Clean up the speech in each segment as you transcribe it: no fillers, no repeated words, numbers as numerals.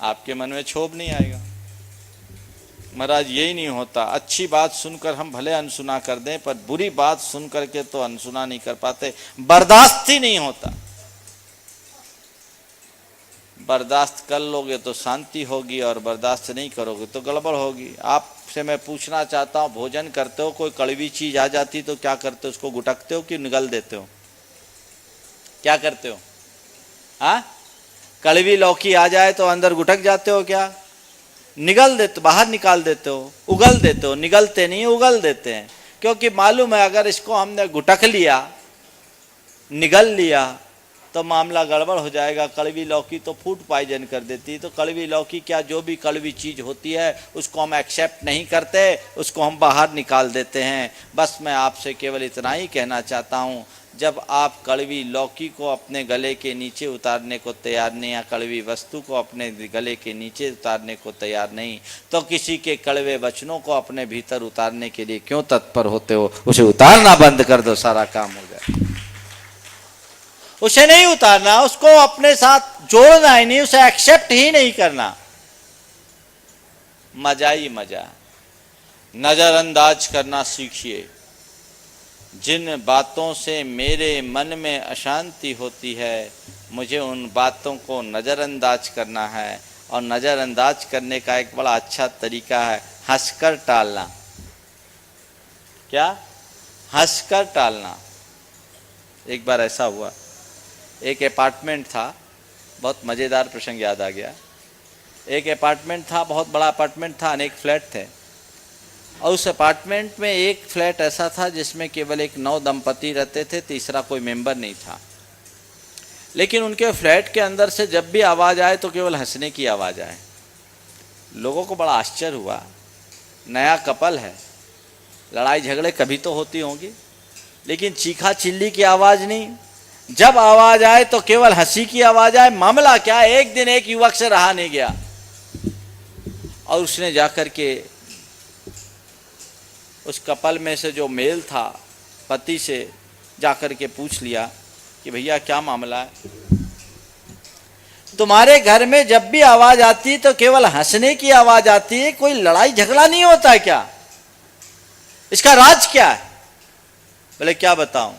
आपके मन में क्षोभ नहीं आएगा। महाराज यही नहीं होता, अच्छी बात सुनकर हम भले अनसुना कर दें, पर बुरी बात सुन करके तो अनसुना नहीं कर पाते, बर्दाश्त ही नहीं होता। बर्दाश्त कर लोगे तो शांति होगी, और बर्दाश्त नहीं करोगे तो गड़बड़ होगी। आपसे मैं पूछना चाहता हूँ, भोजन करते हो, कोई कड़वी चीज आ जाती तो क्या करते हो? उसको गुटकते हो कि निगल देते हो? क्या करते हो? हाँ, कड़वी लौकी आ जाए तो अंदर गुटक जाते हो क्या? निगल देते, बाहर निकाल देते हो, उगल देते हो? निगलते नहीं, उगल देते हैं, क्योंकि मालूम है अगर इसको हमने गुटक लिया, निगल लिया तो मामला गड़बड़ हो जाएगा। कड़वी लौकी तो फूड पॉइजन कर देती है, तो कड़वी लौकी क्या, जो भी कड़वी चीज़ होती है उसको हम एक्सेप्ट नहीं करते, उसको हम बाहर निकाल देते हैं। बस मैं आपसे केवल इतना ही कहना चाहता हूँ, जब आप कड़वी लौकी को अपने गले के नीचे उतारने को तैयार नहीं, या कड़वी वस्तु को अपने गले के नीचे उतारने को तैयार नहीं, तो किसी के कड़वे वचनों को अपने भीतर उतारने के लिए क्यों तत्पर होते हो? उसे उतारना बंद कर दो, सारा काम हो जाए। उसे नहीं उतारना, उसको अपने साथ जोड़ना ही नहीं, उसे एक्सेप्ट ही नहीं करना। मजा ही मजा। नजरअंदाज करना सीखिए। जिन बातों से मेरे मन में अशांति होती है, मुझे उन बातों को नजरअंदाज करना है, और नजरअंदाज करने का एक बड़ा अच्छा तरीका है हंसकर टालना। क्या? हंसकर टालना। एक बार ऐसा हुआ, एक अपार्टमेंट था, बहुत मज़ेदार प्रसंग याद आ गया। एक अपार्टमेंट था, बहुत बड़ा अपार्टमेंट था, अनेक फ्लैट थे, और उस अपार्टमेंट में एक फ्लैट ऐसा था जिसमें केवल एक नौ दंपति रहते थे, तीसरा कोई मेंबर नहीं था। लेकिन उनके फ्लैट के अंदर से जब भी आवाज़ आए तो केवल हंसने की आवाज़ आए। लोगों को बड़ा आश्चर्य हुआ, नया कपल है, लड़ाई झगड़े कभी तो होती होंगी, लेकिन चीखा चिल्ली की आवाज़ नहीं, जब आवाज आए तो केवल हंसी की आवाज आए। मामला क्या, एक दिन एक युवक से रहा नहीं गया, और उसने जाकर के उस कपल में से जो मेल था, पति से जाकर के पूछ लिया कि भैया क्या मामला है, तुम्हारे घर में जब भी आवाज आती है तो केवल हंसने की आवाज आती है, कोई लड़ाई झगड़ा नहीं होता है क्या? इसका राज क्या है? बोले क्या बताऊं,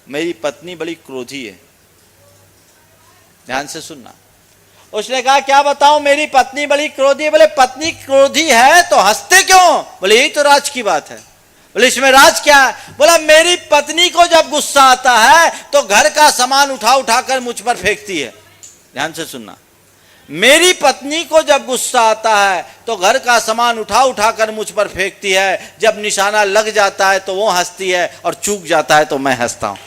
मेरी पत्नी बड़ी क्रोधी है। ध्यान से सुनना। उसने कहा क्या बताऊं, मेरी पत्नी बड़ी क्रोधी है। बोले पत्नी क्रोधी है तो हंसते क्यों? बोले यही तो राज की बात है। बोले इसमें राज क्या है? बोला मेरी पत्नी को जब गुस्सा आता है तो घर का सामान उठा उठा कर मुझ पर फेंकती है। ध्यान से सुनना। मेरी पत्नी को जब गुस्सा आता है तो घर का सामान उठा उठा कर मुझ पर फेंकती है, जब निशाना लग जाता है तो वो हंसती है, और चूक जाता है तो मैं हंसता हूं।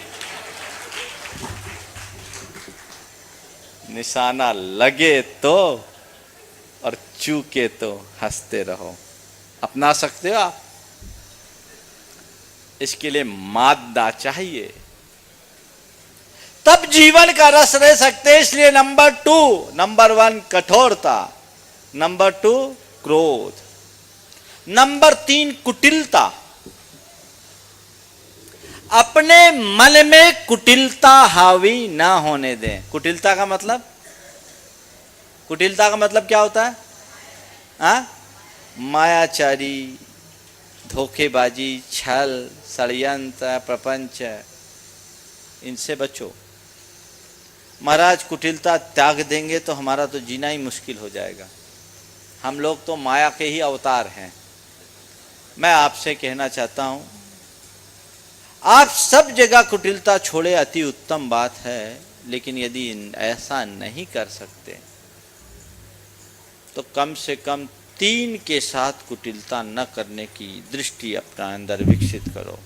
निशाना लगे तो और चूके तो हंसते रहो। अपना सकते हो आप? इसके लिए मादा चाहिए, तब जीवन का रस रह सकते। इसलिए नंबर 1 कठोरता, नंबर 2 क्रोध, नंबर 3 कुटिलता। अपने मन में कुटिलता हावी ना होने दें। कुटिलता का मतलब, कुटिलता का मतलब क्या होता है? मायाचारी, धोखेबाजी, छल, षड्यंत्र, प्रपंच, इनसे बचो। महाराज कुटिलता त्याग देंगे तो हमारा तो जीना ही मुश्किल हो जाएगा। हम लोग तो माया के ही अवतार हैं। मैं आपसे कहना चाहता हूं, आप सब जगह कुटिलता छोड़े, अति उत्तम बात है, लेकिन यदि ऐसा नहीं कर सकते तो कम से कम 3 के साथ कुटिलता न करने की दृष्टि अपना अंदर विकसित करो।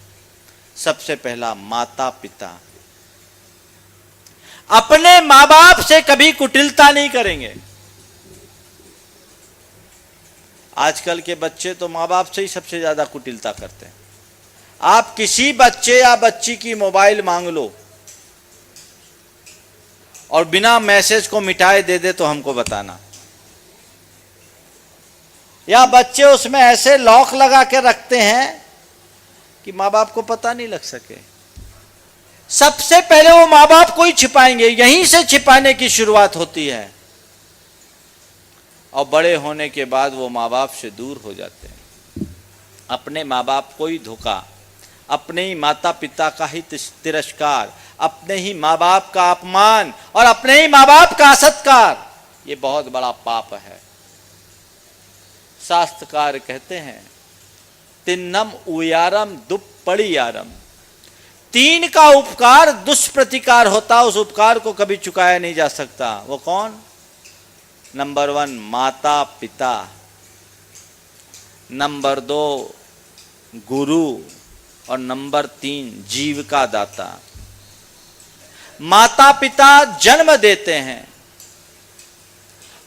सबसे पहला, माता पिता। अपने माँ बाप से कभी कुटिलता नहीं करेंगे। आजकल के बच्चे तो माँ बाप से ही सबसे ज्यादा कुटिलता करते हैं। आप किसी बच्चे या बच्ची की मोबाइल मांग लो और बिना मैसेज को मिटाए दे दे तो हमको बताना, या बच्चे उसमें ऐसे लॉक लगा के रखते हैं कि माँ बाप को पता नहीं लग सके। सबसे पहले वो माँ बाप को ही छिपाएंगे, यहीं से छिपाने की शुरुआत होती है। और बड़े होने के बाद वो माँ बाप से दूर हो जाते हैं। अपने माँ बाप को ही धोखा, अपने ही माता पिता का ही तिरस्कार, अपने ही माँ बाप का अपमान और अपने ही माँ बाप का असत्कार, ये बहुत बड़ा पाप है। शास्त्रकार कहते हैं तिन्नम उयारम दुप्पड़ियारम, 3 का उपकार दुष्प्रतिकार होता, उस उपकार को कभी चुकाया नहीं जा सकता। वो कौन? नंबर 1 माता पिता, नंबर 2 गुरु और नंबर 3 जीविका दाता। माता पिता जन्म देते हैं,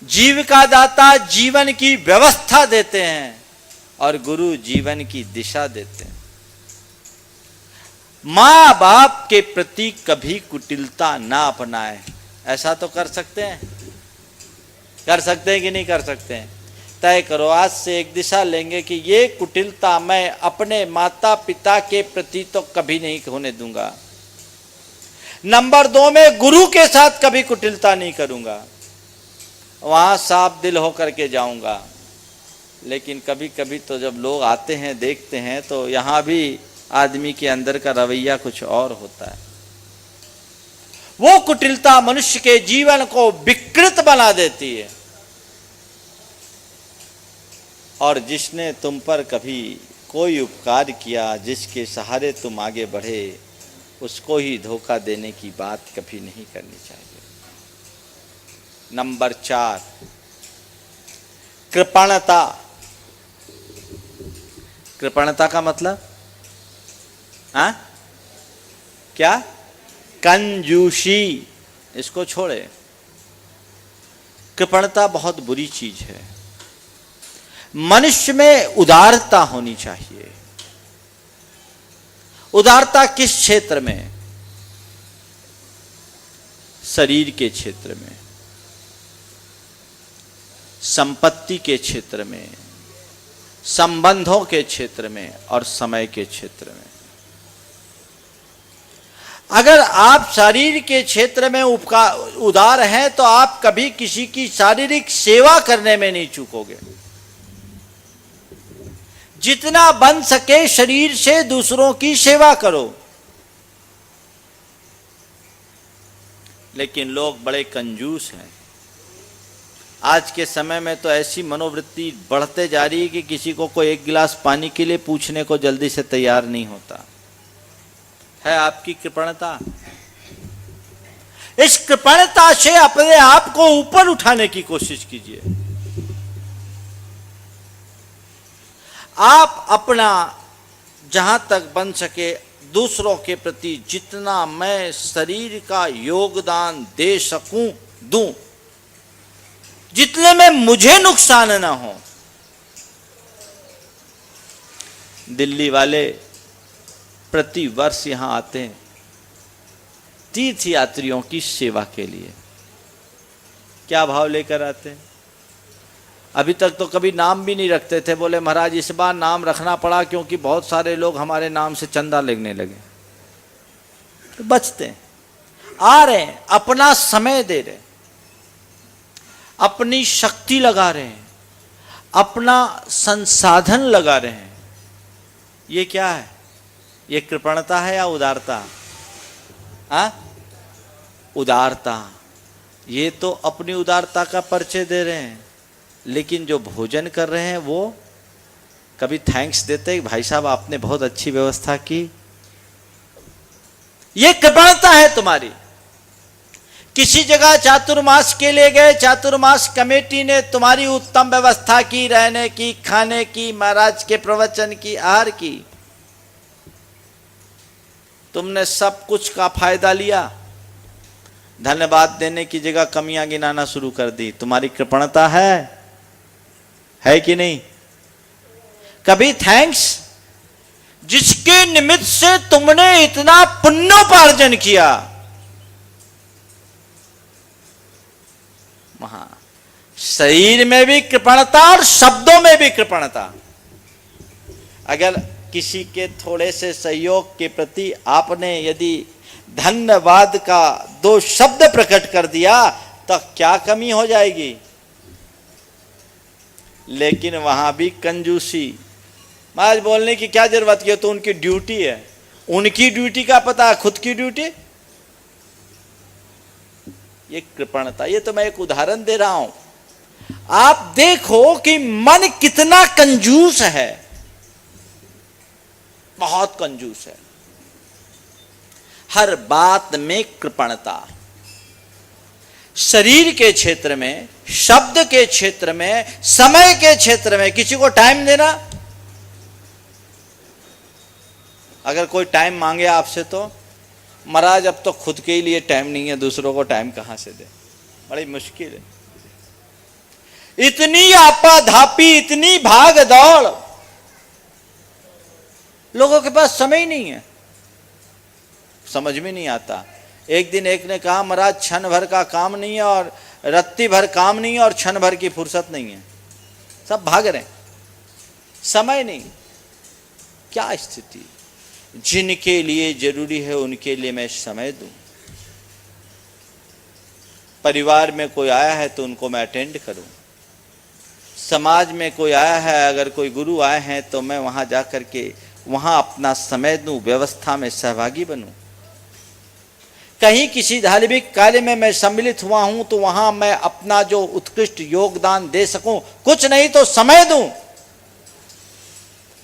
जीविका दाता जीवन की व्यवस्था देते हैं और गुरु जीवन की दिशा देते हैं। मां बाप के प्रति कभी कुटिलता ना अपनाएं। ऐसा तो कर सकते हैं? कर सकते हैं कि नहीं कर सकते हैं? तय करो, आज से एक दिशा लेंगे कि ये कुटिलता मैं अपने माता पिता के प्रति तो कभी नहीं होने दूंगा। नंबर 2 में गुरु के साथ कभी कुटिलता नहीं करूंगा, वहां साफ दिल होकर के जाऊंगा। लेकिन कभी कभी तो जब लोग आते हैं देखते हैं तो यहां भी आदमी के अंदर का रवैया कुछ और होता है। वो कुटिलता मनुष्य के जीवन को विकृत बना देती है। और जिसने तुम पर कभी कोई उपकार किया, जिसके सहारे तुम आगे बढ़े, उसको ही धोखा देने की बात कभी नहीं करनी चाहिए। नंबर 4 कृपणता। कृपणता का मतलब क्या? कंजूसी। इसको छोड़े। कृपणता बहुत बुरी चीज है। मनुष्य में उदारता होनी चाहिए। उदारता किस क्षेत्र में? शरीर के क्षेत्र में, संपत्ति के क्षेत्र में, संबंधों के क्षेत्र में और समय के क्षेत्र में। अगर आप शरीर के क्षेत्र में उदार हैं तो आप कभी किसी की शारीरिक सेवा करने में नहीं चूकोगे। जितना बन सके शरीर से दूसरों की सेवा करो। लेकिन लोग बड़े कंजूस हैं। आज के समय में तो ऐसी मनोवृत्ति बढ़ते जा रही है कि किसी को कोई एक गिलास पानी के लिए पूछने को जल्दी से तैयार नहीं होता है। आपकी कृपणता, इस कृपणता से अपने आप को ऊपर उठाने की कोशिश कीजिए। आप अपना जहां तक बन सके दूसरों के प्रति जितना मैं शरीर का योगदान दे सकूं दूं, जितने में मुझे नुकसान ना हो। दिल्ली वाले प्रति वर्ष यहां आते हैं तीर्थ यात्रियों की सेवा के लिए। क्या भाव लेकर आते हैं? अभी तक तो कभी नाम भी नहीं रखते थे। बोले महाराज इस बार नाम रखना पड़ा क्योंकि बहुत सारे लोग हमारे नाम से चंदा लेने लगे। तो बचते हैं, आ रहे हैं, अपना समय दे रहे हैं, अपनी शक्ति लगा रहे हैं, अपना संसाधन लगा रहे हैं। ये क्या है? ये कृपणता है या उदारता? उदारता। ये तो अपनी उदारता का परिचय दे रहे हैं। लेकिन जो भोजन कर रहे हैं वो कभी थैंक्स देते हैं, भाई साहब आपने बहुत अच्छी व्यवस्था की। ये कृपणता है तुम्हारी। किसी जगह चातुर्मास के लिए गए, चातुर्मास कमेटी ने तुम्हारी उत्तम व्यवस्था की, रहने की, खाने की, महाराज के प्रवचन की, आहार की। तुमने सब कुछ का फायदा लिया, धन्यवाद देने की जगह कमियां गिनाना शुरू कर दी। तुम्हारी कृपणता है कि नहीं? कभी थैंक्स, जिसके निमित्त से तुमने इतना पुण्योपार्जन किया। वहां शरीर में भी कृपणता और शब्दों में भी कृपणता। अगर किसी के थोड़े से सहयोग के प्रति आपने यदि धन्यवाद का 2 शब्द प्रकट कर दिया तो क्या कमी हो जाएगी? लेकिन वहां भी कंजूसी। महाराज बोलने की क्या जरूरत है, तो उनकी ड्यूटी है। उनकी ड्यूटी का पता, खुद की ड्यूटी। ये कृपणता। ये तो मैं एक उदाहरण दे रहा हूं। आप देखो कि मन कितना कंजूस है, बहुत कंजूस है। हर बात में कृपणता। शरीर के क्षेत्र में, शब्द के क्षेत्र में, समय के क्षेत्र में किसी को टाइम देना। अगर कोई टाइम मांगे आपसे तो महाराज अब तो खुद के लिए टाइम नहीं है, दूसरों को टाइम कहां से दे, बड़ी मुश्किल है। इतनी आपाधापी, इतनी भाग दौड़, लोगों के पास समय ही नहीं है। समझ में नहीं आता। एक दिन एक ने कहा महाराज क्षण भर का काम नहीं है और रत्ती भर काम नहीं है और क्षण भर की फुर्सत नहीं है, सब भाग रहे, समय नहीं। क्या स्थिति। जिनके लिए जरूरी है उनके लिए मैं समय दूं। परिवार में कोई आया है तो उनको मैं अटेंड करूं। समाज में कोई आया है, अगर कोई गुरु आए हैं तो मैं वहां जाकर के वहां अपना समय दूं, व्यवस्था में सहभागी बनूं। कहीं किसी धार्मिक कार्य में मैं सम्मिलित हुआ हूं तो वहां मैं अपना जो उत्कृष्ट योगदान दे सकूं, कुछ नहीं तो समय दूं।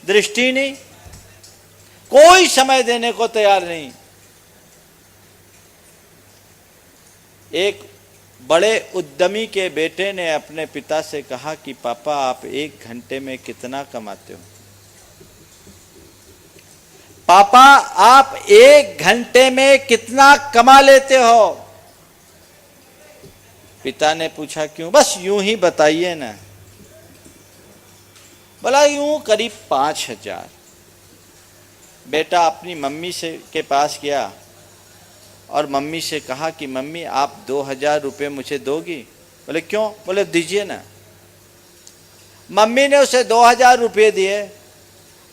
दृष्टि नहीं, कोई समय देने को तैयार नहीं। एक बड़े उद्यमी के बेटे ने अपने पिता से कहा कि पापा आप 1 घंटे में कितना कमाते हो? पापा आप 1 घंटे में कितना कमा लेते हो? पिता ने पूछा क्यों? बस यूं ही बताइए ना। बोला यूं करीब 5,000। बेटा अपनी मम्मी से के पास गया और मम्मी से कहा कि मम्मी आप 2,000 रुपये मुझे दोगी? बोले क्यों? बोले दीजिए ना। मम्मी ने उसे 2,000 रुपये दिए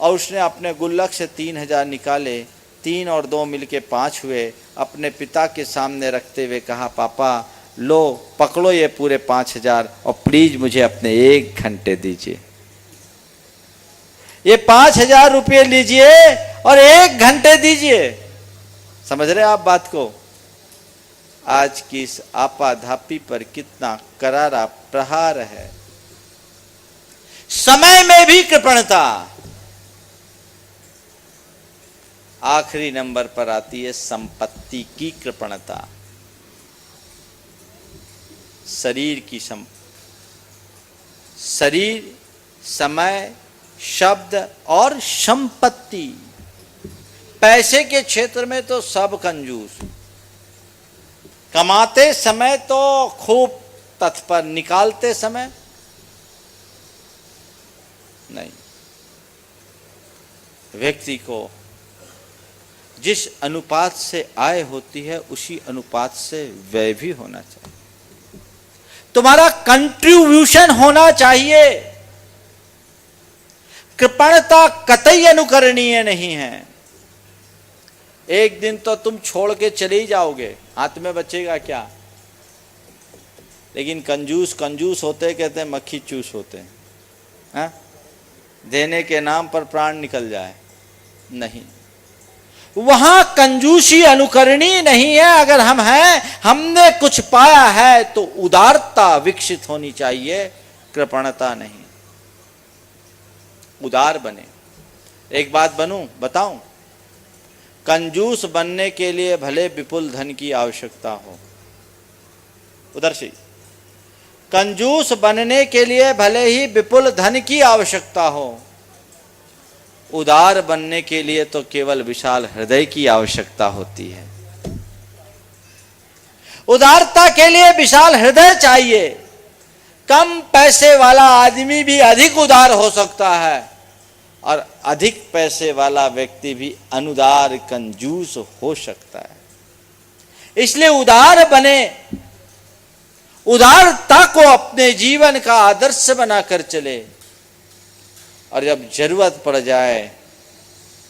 और उसने अपने गुल्लक से 3,000 निकाले। 3 और 2 मिलके 5 हुए। अपने पिता के सामने रखते हुए कहा पापा लो पकड़ो ये पूरे 5,000 और प्लीज मुझे अपने 1 घंटे दीजिए। ये 5,000 रुपये लीजिए और 1 घंटे दीजिए। समझ रहे आप बात को? आज की इस आपाधापी पर कितना करारा प्रहार है। समय में भी कृपणता। आखिरी नंबर पर आती है संपत्ति की कृपणता। शरीर की शरीर, समय, शब्द और संपत्ति। पैसे के क्षेत्र में तो सब कंजूस। कमाते समय तो खूब तत्पर, निकालते समय नहीं। व्यक्ति को जिस अनुपात से आय होती है उसी अनुपात से व्यय भी होना चाहिए। तुम्हारा कंट्रीब्यूशन होना चाहिए। कृपणता कतई अनुकरणीय नहीं है। एक दिन तो तुम छोड़ के चले ही जाओगे, हाथ में बचेगा क्या? लेकिन कंजूस कंजूस होते कहते हैं मक्खी चूस होते हैं। हाँ? देने के नाम पर प्राण निकल जाए नहीं। वहां कंजूसी अनुकरणीय नहीं है। अगर हम हैं, हमने कुछ पाया है तो उदारता विकसित होनी चाहिए, कृपणता नहीं। उदार बने। एक बात बताऊं, कंजूस बनने के लिए भले विपुल धन की आवश्यकता हो। उधर से कंजूस बनने के लिए भले ही विपुल धन की आवश्यकता हो, उदार बनने के लिए तो केवल विशाल हृदय की आवश्यकता होती है। उदारता के लिए विशाल हृदय चाहिए। कम पैसे वाला आदमी भी अधिक उदार हो सकता है और अधिक पैसे वाला व्यक्ति भी अनुदार कंजूस हो सकता है। इसलिए उदार बने, उदारता को अपने जीवन का आदर्श बनाकर चले और जब जरूरत पड़ जाए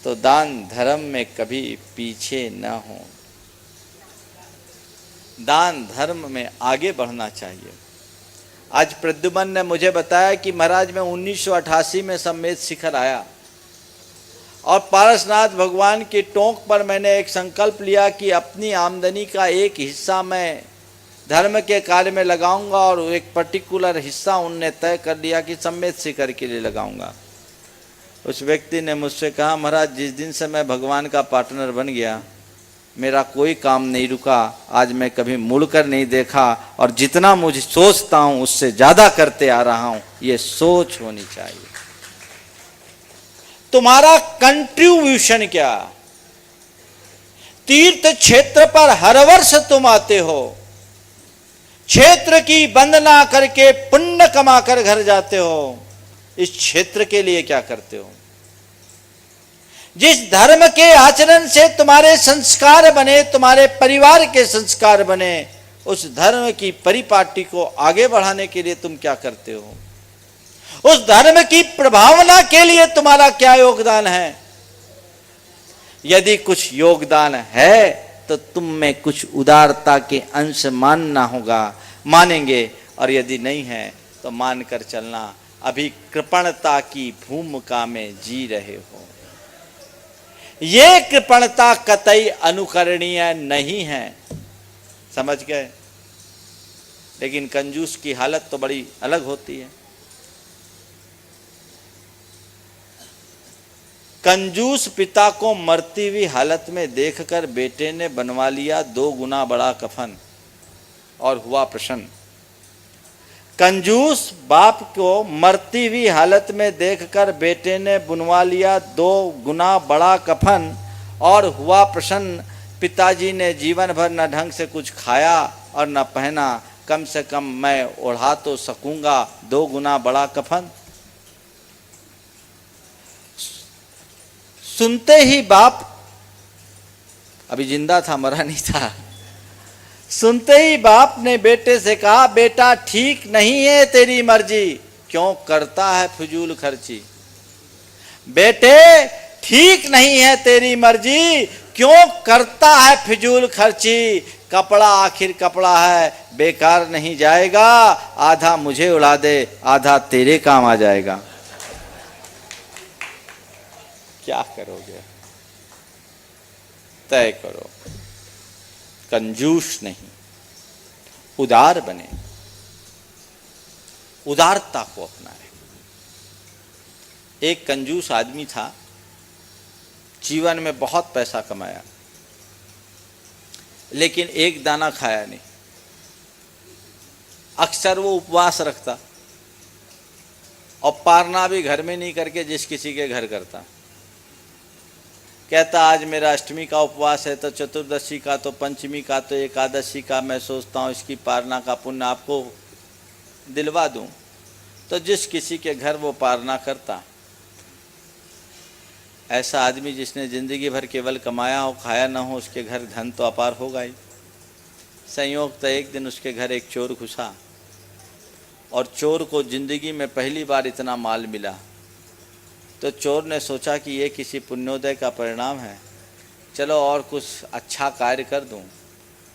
तो दान धर्म में कभी पीछे न हो। दान धर्म में आगे बढ़ना चाहिए। आज प्रद्युमन ने मुझे बताया कि महाराज मैं 1988 में सम्मेद शिखर आया और पारसनाथ भगवान की टोंक पर मैंने एक संकल्प लिया कि अपनी आमदनी का एक हिस्सा मैं धर्म के कार्य में लगाऊंगा और एक पर्टिकुलर हिस्सा उनने तय कर लिया कि सम्मेद शिखर के लिए लगाऊंगा। उस व्यक्ति ने मुझसे कहा, महाराज जिस दिन से मैं भगवान का पार्टनर बन गया मेरा कोई काम नहीं रुका, आज मैं कभी मुड़कर नहीं देखा और जितना मुझे सोचता हूं उससे ज्यादा करते आ रहा हूं। ये सोच होनी चाहिए। तुम्हारा कंट्रीब्यूशन क्या? तीर्थ क्षेत्र पर हर वर्ष तुम आते हो, क्षेत्र की वंदना करके पुण्य कमाकर घर जाते हो, इस क्षेत्र के लिए क्या करते हो? जिस धर्म के आचरण से तुम्हारे संस्कार बने, तुम्हारे परिवार के संस्कार बने, उस धर्म की परिपाटी को आगे बढ़ाने के लिए तुम क्या करते हो? उस धर्म की प्रभावना के लिए तुम्हारा क्या योगदान है? यदि कुछ योगदान है तो तुम में कुछ उदारता के अंश मानना होगा, मानेंगे, और यदि नहीं है तो मानकर चलना अभी कृपणता की भूमिका में जी रहे हो। ये कृपणता कतई अनुकरणीय नहीं है, समझ गए? लेकिन कंजूस की हालत तो बड़ी अलग होती है। कंजूस पिता को मरती हुई हालत में देखकर बेटे ने बनवा लिया 2 गुना बड़ा कफन और हुआ प्रसन्न। कंजूस बाप को मरती हुई हालत में देखकर बेटे ने बुनवा लिया 2 गुना बड़ा कफन और हुआ प्रसन्न। पिताजी ने जीवन भर न ढंग से कुछ खाया और न पहना, कम से कम मैं ओढ़ा तो सकूंगा 2 गुना बड़ा कफन। सुनते ही बाप, अभी जिंदा था, मरा नहीं था, सुनते ही बाप ने बेटे से कहा, बेटा ठीक नहीं है तेरी मर्जी, क्यों करता है फिजूल खर्ची? बेटे ठीक नहीं है तेरी मर्जी, क्यों करता है फिजूल खर्ची? कपड़ा आखिर कपड़ा है, बेकार नहीं जाएगा, आधा मुझे उड़ा दे, आधा तेरे काम आ जाएगा। क्या करोगे? तय करो। कंजूस नहीं, उदार बने, उदारता को अपनाए। एक कंजूस आदमी था, जीवन में बहुत पैसा कमाया, लेकिन एक दाना खाया नहीं। अक्सर वो उपवास रखता और पारना भी घर में नहीं करके जिस किसी के घर करता। कहता आज मेरा अष्टमी का उपवास है, तो चतुर्दशी का, तो पंचमी का, तो एकादशी का मैं सोचता हूँ इसकी पारना का पुण्य आपको दिलवा दूँ। तो जिस किसी के घर वो पारना करता। ऐसा आदमी जिसने जिंदगी भर केवल कमाया हो, खाया ना हो, उसके घर धन तो अपार होगा ही। संयोग तो एक दिन उसके घर एक चोर घुसा और चोर को जिंदगी में पहली बार इतना माल मिला। तो चोर ने सोचा कि ये किसी पुण्योदय का परिणाम है, चलो और कुछ अच्छा कार्य कर दूं।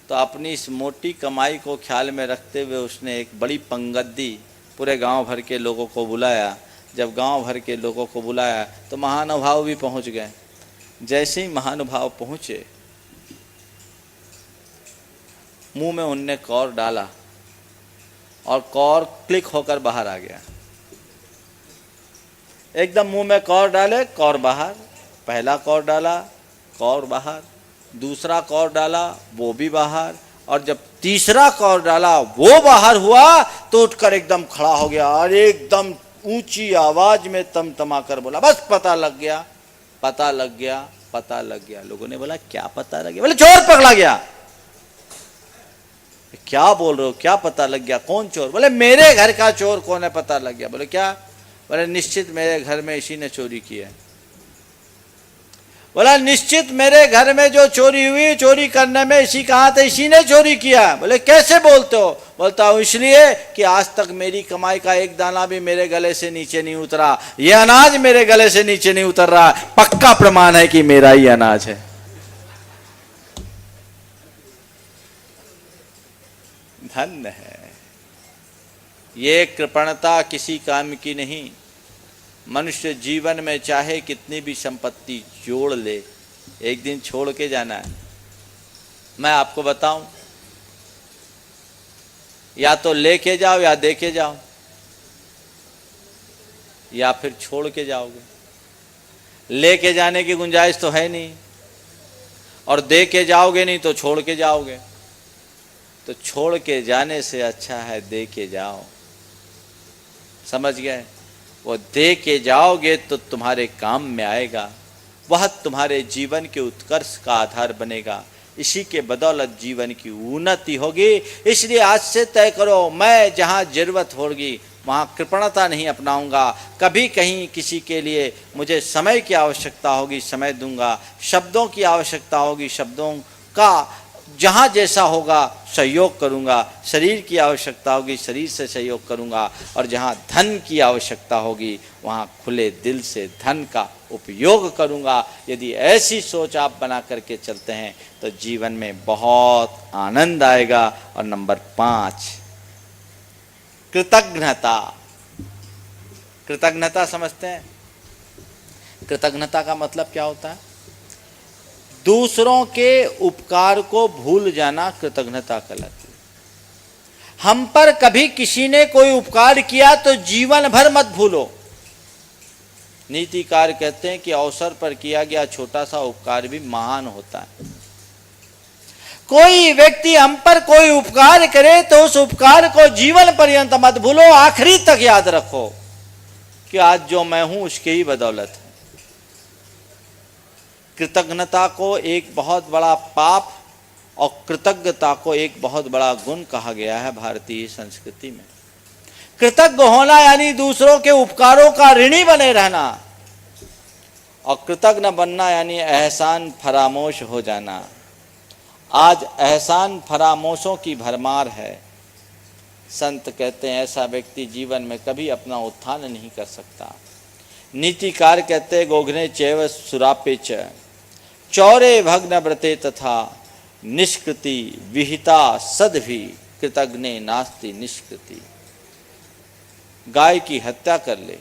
तो अपनी इस मोटी कमाई को ख्याल में रखते हुए उसने एक बड़ी पंगद्दी पूरे गांव भर के लोगों को बुलाया। जब गांव भर के लोगों को बुलाया तो महानुभाव भी पहुंच गए। जैसे ही महानुभाव पहुंचे, मुंह में उनने कौर डाला और कौर क्लिक होकर बाहर आ गया। एकदम मुंह में कौर डाले, कौर बाहर। पहला कौर डाला, कौर बाहर। दूसरा कौर डाला, वो भी बाहर। और जब तीसरा कौर डाला, वो बाहर हुआ, तो उठकर एकदम खड़ा हो गया और एकदम ऊंची आवाज में तमतमा कर बोला, बस पता लग गया, पता लग गया, पता लग गया। लोगों ने बोला क्या पता लग गया? बोले चोर पकड़ा गया। क्या बोल रहे हो, क्या पता लग गया? कौन चोर? बोले मेरे घर का चोर कौन है, पता लग गया। बोले क्या? बोले निश्चित मेरे घर में इसी ने चोरी की है। बोला निश्चित मेरे घर में जो चोरी हुई, चोरी करने में इसी कहा था, इसी ने चोरी किया। बोले कैसे बोलते हो? बोलता हूं इसलिए कि आज तक मेरी कमाई का एक दाना भी मेरे गले से नीचे नहीं उतरा। ये अनाज मेरे गले से नीचे नहीं उतर रहा, पक्का प्रमाण है कि मेरा ही अनाज है। धन्य है ये कृपणता किसी काम की नहीं। मनुष्य जीवन में चाहे कितनी भी संपत्ति जोड़ ले, एक दिन छोड़ के जाना है। मैं आपको बताऊं, या तो लेके जाओ या दे के जाओ, या फिर छोड़ के जाओगे। लेके जाने की गुंजाइश तो है नहीं, और दे के जाओगे नहीं तो छोड़ के जाओगे। तो छोड़ के जाने से अच्छा है दे के जाओ। समझ गए? वो दे के जाओगे तो तुम्हारे काम में आएगा, वह तुम्हारे जीवन के उत्कर्ष का आधार बनेगा। इसी के बदौलत जीवन की उन्नति होगी। इसलिए आज से तय करो, मैं जहाँ जरूरत होगी वहाँ कृपणता नहीं अपनाऊंगा। कभी कहीं किसी के लिए मुझे समय की आवश्यकता होगी, समय दूंगा। शब्दों की आवश्यकता होगी, शब्दों का जहाँ जैसा होगा सहयोग करूँगा। शरीर की आवश्यकता होगी, शरीर से सहयोग करूँगा। और जहाँ धन की आवश्यकता होगी वहाँ खुले दिल से धन का उपयोग करूँगा। यदि ऐसी सोच आप बना करके चलते हैं तो जीवन में बहुत आनंद आएगा। और नंबर 5, कृतज्ञता। कृतज्ञता समझते हैं? कृतज्ञता का मतलब क्या होता है? दूसरों के उपकार को भूल जाना कृतज्ञता कहलाती है। हम पर कभी किसी ने कोई उपकार किया तो जीवन भर मत भूलो। नीतिकार कहते हैं कि अवसर पर किया गया छोटा सा उपकार भी महान होता है। कोई व्यक्ति हम पर कोई उपकार करे तो उस उपकार को जीवन पर्यंत मत भूलो, आखिरी तक याद रखो कि आज जो मैं हूं उसके ही बदौलत है। कृतज्ञता को एक बहुत बड़ा पाप और कृतज्ञता को एक बहुत बड़ा गुण कहा गया है भारतीय संस्कृति में। कृतज्ञ होना यानी दूसरों के उपकारों का ऋणी बने रहना, और कृतज्ञ बनना यानी एहसान फरामोश हो जाना। आज एहसान फरामोशों की भरमार है। संत कहते हैं ऐसा व्यक्ति जीवन में कभी अपना उत्थान नहीं कर सकता। नीतिकार कहते हैं गोघ्ने चैव सुरापे च चौरे भग्न व्रते तथा निष्कृति विहिता सद्भि कृतज्ञे नास्ति निष्कृति। गाय की हत्या कर ले,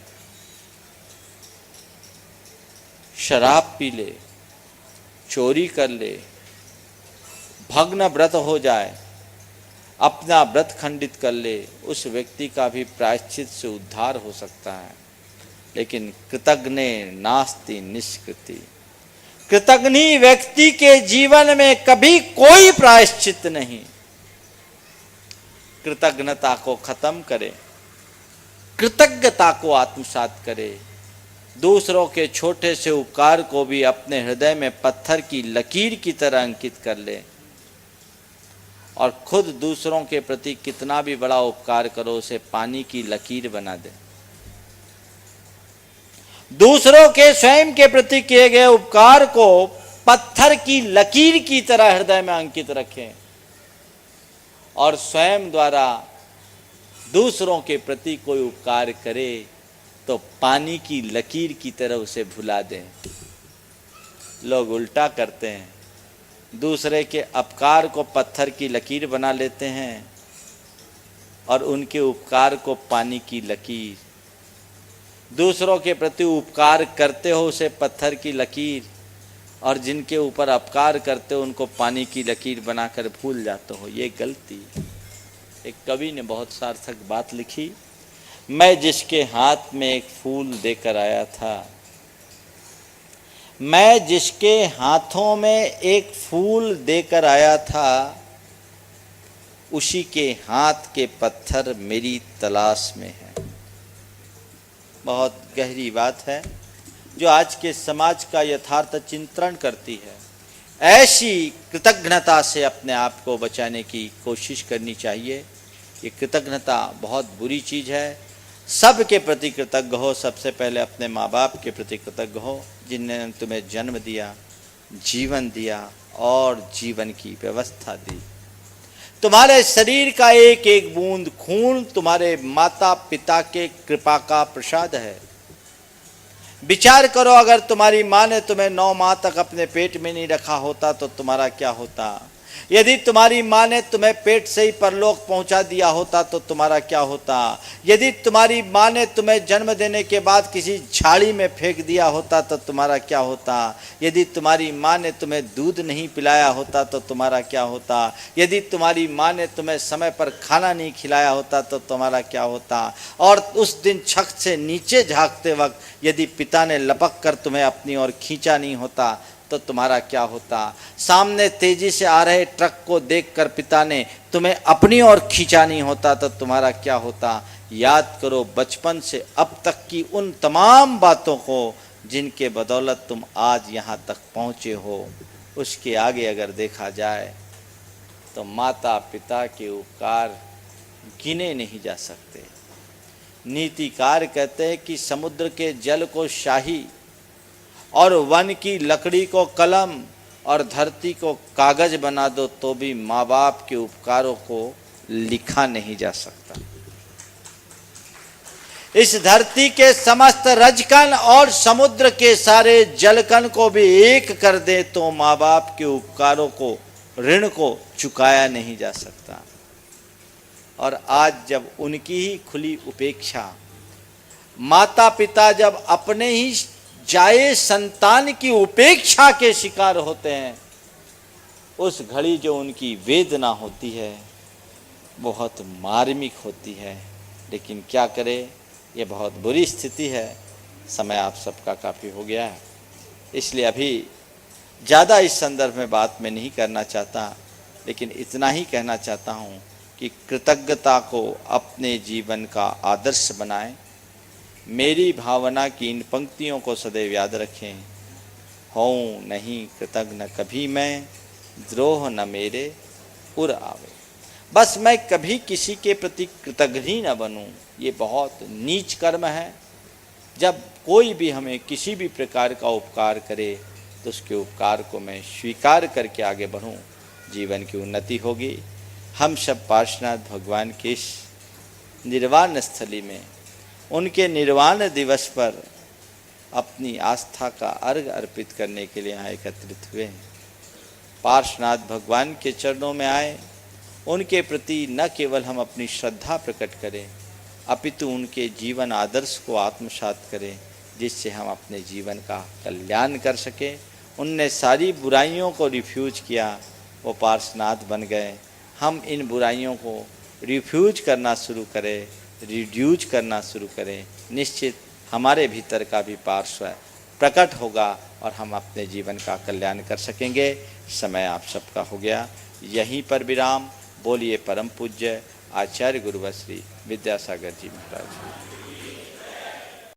शराब पी ले, चोरी कर ले, भग्न व्रत हो जाए, अपना व्रत खंडित कर ले, उस व्यक्ति का भी प्रायश्चित से उद्धार हो सकता है। लेकिन कृतज्ञे नास्ति निष्कृति। कृतज्ञ व्यक्ति के जीवन में कभी कोई प्रायश्चित नहीं। कृतज्ञता को खत्म करे, कृतज्ञता को आत्मसात करे। दूसरों के छोटे से उपकार को भी अपने हृदय में पत्थर की लकीर की तरह अंकित कर ले, और खुद दूसरों के प्रति कितना भी बड़ा उपकार करो उसे पानी की लकीर बना दे। दूसरों के स्वयं के प्रति किए गए उपकार को पत्थर की लकीर की तरह हृदय में अंकित रखें, और स्वयं द्वारा दूसरों के प्रति कोई उपकार करे तो पानी की लकीर की तरह उसे भुला दें। लोग उल्टा करते हैं, दूसरे के अपकार को पत्थर की लकीर बना लेते हैं और उनके उपकार को पानी की लकीर। दूसरों के प्रति उपकार करते हो उसे पत्थर की लकीर, और जिनके ऊपर अपकार करते हो उनको पानी की लकीर बनाकर भूल जाते हो। ये गलती। एक कवि ने बहुत सार्थक बात लिखी, मैं जिसके हाथ में एक फूल देकर आया था, मैं जिसके हाथों में एक फूल देकर आया था, उसी के हाथ के पत्थर मेरी तलाश में है। बहुत गहरी बात है जो आज के समाज का यथार्थ चिंतन करती है। ऐसी कृतज्ञता से अपने आप को बचाने की कोशिश करनी चाहिए। ये कृतज्ञता बहुत बुरी चीज़ है। सब के प्रति कृतज्ञ हो। सबसे पहले अपने माँ बाप के प्रति कृतज्ञ हो जिन्होंने तुम्हें जन्म दिया, जीवन दिया और जीवन की व्यवस्था दी। तुम्हारे शरीर का एक एक बूंद खून तुम्हारे माता पिता के कृपा का प्रसाद है। विचार करो, अगर तुम्हारी माँ ने तुम्हें 9 माह तक अपने पेट में नहीं रखा होता तो तुम्हारा क्या होता। यदि तुम्हारी माँ ने तुम्हें पेट से ही परलोक पहुंचा दिया होता तो तुम्हारा क्या होता। यदि तुम्हारी माँ ने तुम्हें जन्म देने के बाद किसी झाड़ी में फेंक दिया होता तो तुम्हारा क्या होता। यदि तुम्हारी माँ ने तुम्हें दूध नहीं पिलाया होता तो तुम्हारा क्या होता। यदि तुम्हारी माँ ने तुम्हें समय पर खाना नहीं खिलाया होता तो तुम्हारा क्या होता। और उस दिन छत से नीचे झांकते वक्त यदि पिता ने लपक कर तुम्हें अपनी ओर खींचा नहीं होता तो तुम्हारा क्या होता। सामने तेजी से आ रहे ट्रक को देखकर पिता ने तुम्हें अपनी ओर खींचा नहीं होता तो तुम्हारा क्या होता। याद करो बचपन से अब तक की उन तमाम बातों को जिनके बदौलत तुम आज यहाँ तक पहुँचे हो। उसके आगे अगर देखा जाए तो माता पिता के उपकार गिने नहीं जा सकते। नीतिकार कहते हैं कि समुद्र के जल को शाही और वन की लकड़ी को कलम और धरती को कागज बना दो तो भी माँ बाप के उपकारों को लिखा नहीं जा सकता। इस धरती के समस्त रजकण और समुद्र के सारे जलकण को भी एक कर दे तो माँ बाप के उपकारों को, ऋण को चुकाया नहीं जा सकता। और आज जब उनकी ही खुली उपेक्षा, माता पिता जब अपने ही जाए संतान की उपेक्षा के शिकार होते हैं, उस घड़ी जो उनकी वेदना होती है बहुत मार्मिक होती है। लेकिन क्या करें, ये बहुत बुरी स्थिति है। समय आप सबका काफ़ी हो गया है, इसलिए अभी ज़्यादा इस संदर्भ में बात मैं नहीं करना चाहता, लेकिन इतना ही कहना चाहता हूँ कि कृतज्ञता को अपने जीवन का आदर्श बनाएं। मेरी भावना की इन पंक्तियों को सदैव याद रखें। होऊं नहीं कृतज्ञ कभी मैं, द्रोह न मेरे उर आवे। बस मैं कभी किसी के प्रति कृतज्ञ ही न बनूं, ये बहुत नीच कर्म है। जब कोई भी हमें किसी भी प्रकार का उपकार करे तो उसके उपकार को मैं स्वीकार करके आगे बढ़ूं, जीवन की उन्नति होगी। हम सब पार्श्वनाथ भगवान के इस निर्वाण स्थली में उनके निर्वाण दिवस पर अपनी आस्था का अर्घ अर्पित करने के लिए यहाँ एकत्रित हुए हैं। पार्श्वनाथ भगवान के चरणों में आए, उनके प्रति न केवल हम अपनी श्रद्धा प्रकट करें अपितु उनके जीवन आदर्श को आत्मसात करें, जिससे हम अपने जीवन का कल्याण कर सकें। उनने सारी बुराइयों को रिफ्यूज किया, वो पार्श्वनाथ बन गए। हम इन बुराइयों को रिफ्यूज करना शुरू करें, रिड्यूज करना शुरू करें, निश्चित हमारे भीतर का भी पार्श्व प्रकट होगा और हम अपने जीवन का कल्याण कर सकेंगे। समय आप सबका हो गया, यहीं पर विराम। बोलिए परम पूज्य आचार्य गुरुवर श्री विद्यासागर जी महाराज।